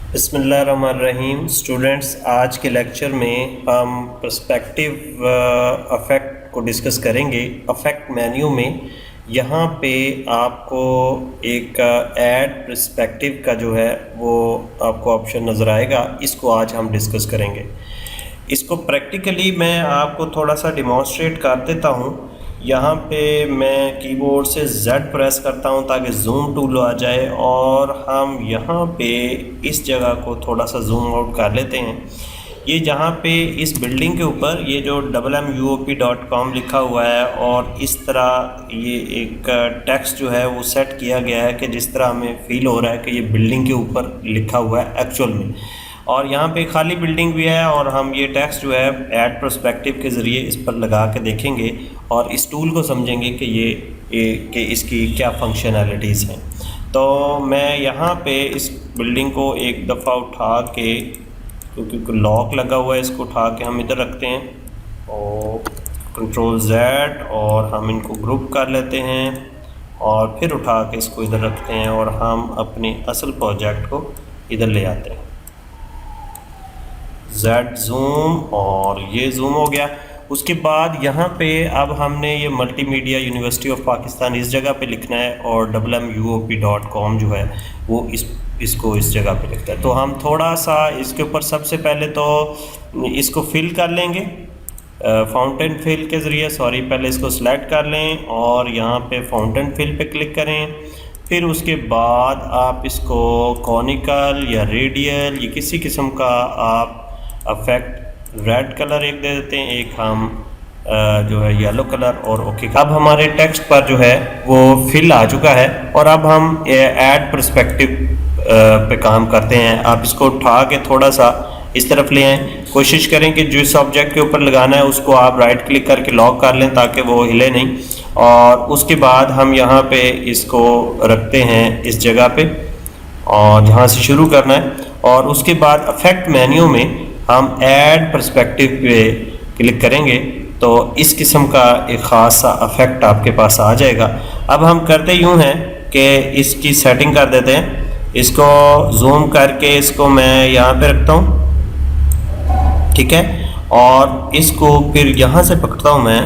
बिस्मिल्लाहिर्रहमानिर्रहीम। स्टूडेंट्स, आज के लेक्चर में हम पर्सपेक्टिव अफेक्ट को डिस्कस करेंगे। अफेक्ट मेन्यू में यहाँ पे आपको एक ऐड पर्सपेक्टिव का जो है वो आपको ऑप्शन नज़र आएगा। इसको आज हम डिस्कस करेंगे। इसको प्रैक्टिकली मैं आपको थोड़ा सा डिमॉन्स्ट्रेट कर देता हूँ। यहाँ पे मैं कीबोर्ड से Z प्रेस करता हूँ ताकि जूम टूल आ जाए, और हम यहाँ पे इस जगह को थोड़ा सा जूम आउट कर लेते हैं। ये जहाँ पे इस बिल्डिंग के ऊपर ये जो MMUOP.com लिखा हुआ है, और इस तरह ये एक टेक्स्ट जो है वो सेट किया गया है कि जिस तरह हमें फील हो रहा है कि ये बिल्डिंग के ऊपर लिखा हुआ है एक्चुअल में। और यहाँ पे खाली बिल्डिंग भी है, और हम ये टेक्स्ट जो है ऐड पर्सपेक्टिव के ज़रिए इस पर लगा के देखेंगे और इस टूल को समझेंगे कि कि इसकी क्या फंक्शनैलिटीज़ हैं। तो मैं यहाँ पे इस बिल्डिंग को एक दफ़ा उठा के, क्योंकि लॉक लगा हुआ है, इसको उठा के हम इधर रखते हैं और Ctrl Z, और हम इनको ग्रुप कर लेते हैं और फिर उठा के इसको इधर रखते हैं और हम अपने असल प्रोजेक्ट को इधर ले आते हैं। Z जूम, और ये जूम हो गया। उसके बाद यहाँ पे अब हमने ये मल्टीमीडिया यूनिवर्सिटी ऑफ पाकिस्तान इस जगह पे लिखना है, और MMUOP.com जो है वो इसको इस जगह पे लिखता है। तो हम थोड़ा सा इसके ऊपर सबसे पहले तो इसको फिल कर लेंगे फाउंटेन फिल के ज़रिए। पहले इसको सिलेक्ट कर लें और यहाँ पे फाउंटेन फिल पे क्लिक करें। फिर उसके बाद आप इसको कॉनिकल या रेडियल या किसी किस्म का आप अफेक्ट रेड कलर एक दे देते हैं, एक हम जो है येलो कलर, और ओके। अब हमारे टेक्स्ट पर जो है वो फिल आ चुका है, और अब हम ऐड पर्सपेक्टिव पे काम करते हैं। आप इसको उठा के थोड़ा सा इस तरफ ले आएँ। कोशिश करें कि जिस ऑब्जेक्ट के ऊपर लगाना है उसको आप राइट क्लिक करके लॉक कर लें ताकि वो हिले नहीं। और उसके बाद हम यहाँ पे इसको रखते हैं इस जगह पे, और जहाँ से शुरू करना है। और उसके बाद अफेक्ट मेन्यू में हम ऐड पर्सपेक्टिव पे क्लिक करेंगे तो इस किस्म का एक ख़ास सा अफेक्ट आपके पास आ जाएगा। अब हम करते यूँ हैं कि इसकी सेटिंग कर देते हैं। इसको जूम करके इसको मैं यहाँ पे रखता हूँ, ठीक है, और इसको फिर यहाँ से पकड़ता हूँ मैं,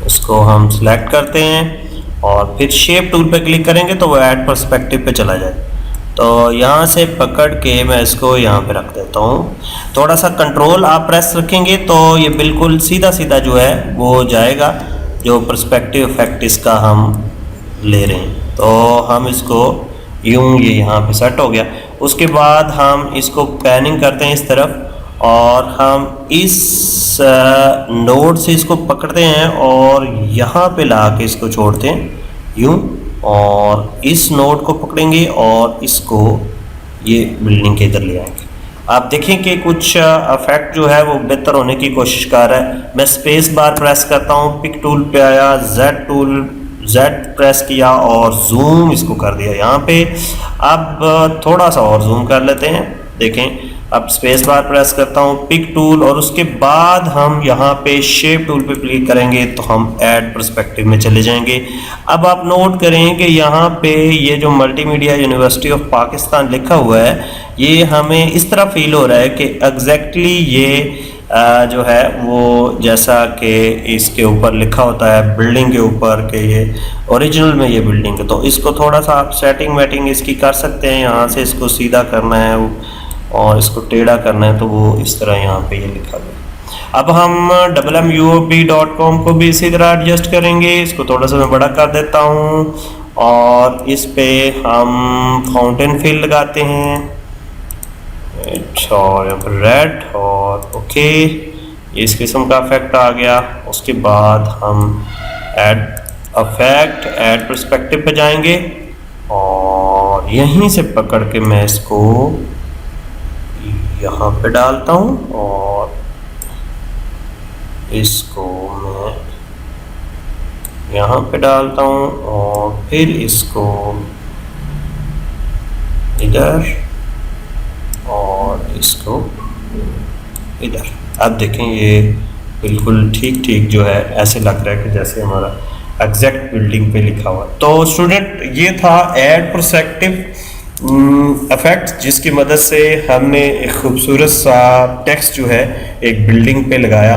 इसको हम सिलेक्ट करते हैं और फिर शेप टूल पे क्लिक करेंगे तो वो ऐड पर्सपेक्टिव पे चला जाए। तो यहाँ से पकड़ के मैं इसको यहाँ पे रख देता हूँ। थोड़ा सा कंट्रोल आप प्रेस रखेंगे तो ये बिल्कुल सीधा सीधा जो है वो जाएगा, जो पर्सपेक्टिव इफेक्ट इसका हम ले रहे हैं। तो हम इसको यूँ, ये यहाँ पे सेट हो गया। उसके बाद हम इसको पैनिंग करते हैं इस तरफ, और हम इस नोड से इसको पकड़ते हैं और यहाँ पे ला के इसको छोड़ते हैं यूँ, और इस नोड को पकड़ेंगे और इसको ये बिल्डिंग के इधर ले आएंगे। आप देखें कि कुछ अफेक्ट जो है वो बेहतर होने की कोशिश कर रहा है। मैं स्पेस बार प्रेस करता हूँ, पिक टूल पे आया, Z प्रेस किया और जूम इसको कर दिया यहाँ पे। अब थोड़ा सा और जूम कर लेते हैं। देखें, अब स्पेस बार प्रेस करता हूँ, पिक टूल, और उसके बाद हम यहाँ पे शेप टूल पे क्लिक करेंगे तो हम ऐड पर्सपेक्टिव में चले जाएंगे। अब आप नोट करें कि यहाँ पे ये जो मल्टीमीडिया यूनिवर्सिटी ऑफ पाकिस्तान लिखा हुआ है, ये हमें इस तरह फील हो रहा है कि एग्जैक्टली ये जो है वो जैसा कि इसके ऊपर लिखा होता है बिल्डिंग के ऊपर कि ये ओरिजिनल में ये बिल्डिंग है। तो इसको थोड़ा सा आप सेटिंग वेटिंग इसकी कर सकते हैं। यहाँ से इसको सीधा करना है और इसको टेढ़ा करना है, तो वो इस तरह यहाँ पे ये लिखा गया। अब हम MMUOP.com को भी इसी तरह एडजस्ट करेंगे। इसको थोड़ा सा मैं बड़ा कर देता हूँ और इस पे हम फाउंटेन फिल लगाते हैं, और यहाँ पर रेड, और ओके, इस किस्म का इफेक्ट आ गया। उसके बाद हम ऐड पर्सपेक्टिव पे जाएंगे और यहीं से पकड़ के मैं इसको यहाँ पे डालता हूँ और इसको मैं यहाँ पे डालता हूँ और फिर इसको इधर और इसको इधर। अब देखें, ये बिल्कुल ठीक जो है, ऐसे लग रहा है कि जैसे हमारा एग्जैक्ट बिल्डिंग पे लिखा हुआ। तो स्टूडेंट ये था ऐड पर्सपेक्टिव इफेक्ट, जिसकी मदद से हमने एक खूबसूरत सा टेक्स्ट जो है एक बिल्डिंग पे लगाया।